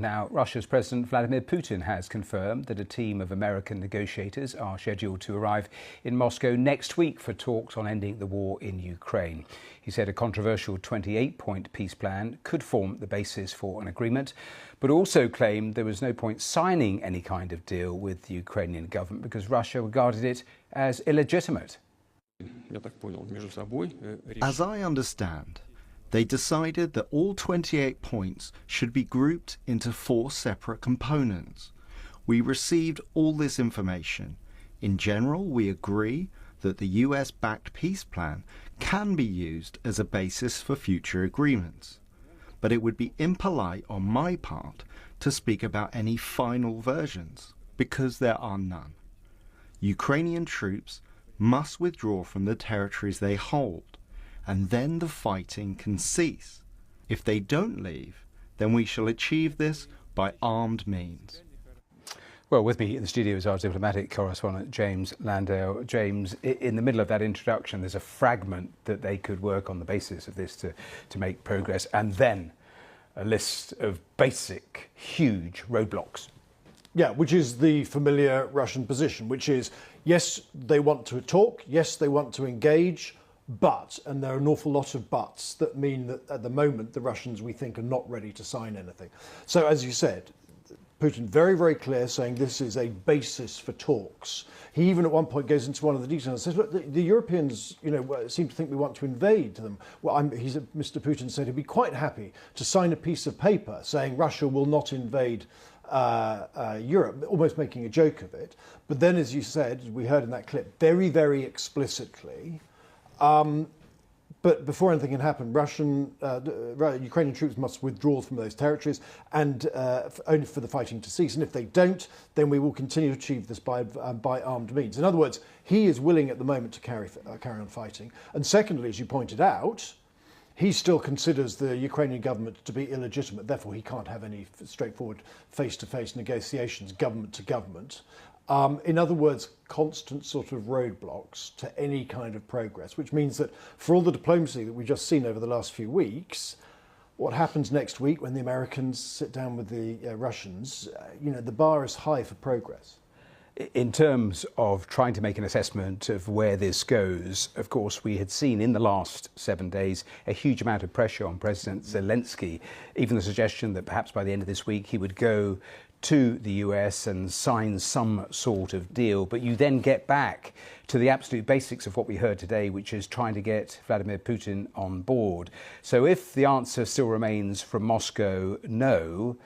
Now, Russia's President Vladimir Putin has confirmed that a team of American negotiators are scheduled to arrive in Moscow next week for talks on ending the war in Ukraine. He said a controversial 28-point peace plan could form the basis for an agreement, but also claimed there was no point signing any kind of deal with the Ukrainian government because Russia regarded it as illegitimate. As I understand, they decided that all 28 points should be grouped into 4 separate components. We received all this information. In general, we agree that the US-backed peace plan can be used as a basis for future agreements. But it would be impolite on my part to speak about any final versions, because there are none. Ukrainian troops must withdraw from the territories they hold, and then the fighting can cease. If they don't leave, then we shall achieve this by armed means. Well, with me in the studio is our diplomatic correspondent, James Landale. James, in the middle of that introduction, there's a fragment that they could work on the basis of this to make progress, and then a list of basic, huge roadblocks. Yeah, which is the familiar Russian position, which is, yes, they want to talk, yes, they want to engage, but, and there are an awful lot of buts that mean that at the moment the Russians, we think, are not ready to sign anything. So, as you said, Putin very, very clear, saying this is a basis for talks. He even at one point goes into one of the details and says, look, the Europeans, seem to think we want to invade them. Well, Mr. Putin said he'd be quite happy to sign a piece of paper saying Russia will not invade Europe, almost making a joke of it. But then, as you said, we heard in that clip, very, very explicitly, but before anything can happen, Ukrainian troops must withdraw from those territories and only for the fighting to cease. And if they don't, then we will continue to achieve this by armed means. In other words, he is willing at the moment to carry on fighting. And secondly, as you pointed out, he still considers the Ukrainian government to be illegitimate. Therefore, he can't have any straightforward face-to-face negotiations, government to government. In other words, constant sort of roadblocks to any kind of progress, which means that for all the diplomacy that we've just seen over the last few weeks, what happens next week when the Americans sit down with the Russians, the bar is high for progress. In terms of trying to make an assessment of where this goes, of course, we had seen in the last 7 days a huge amount of pressure on President Zelensky, even the suggestion that perhaps by the end of this week he would go to the US and sign some sort of deal. But you then get back to the absolute basics of what we heard today, which is trying to get Vladimir Putin on board. So if the answer still remains from Moscow, no,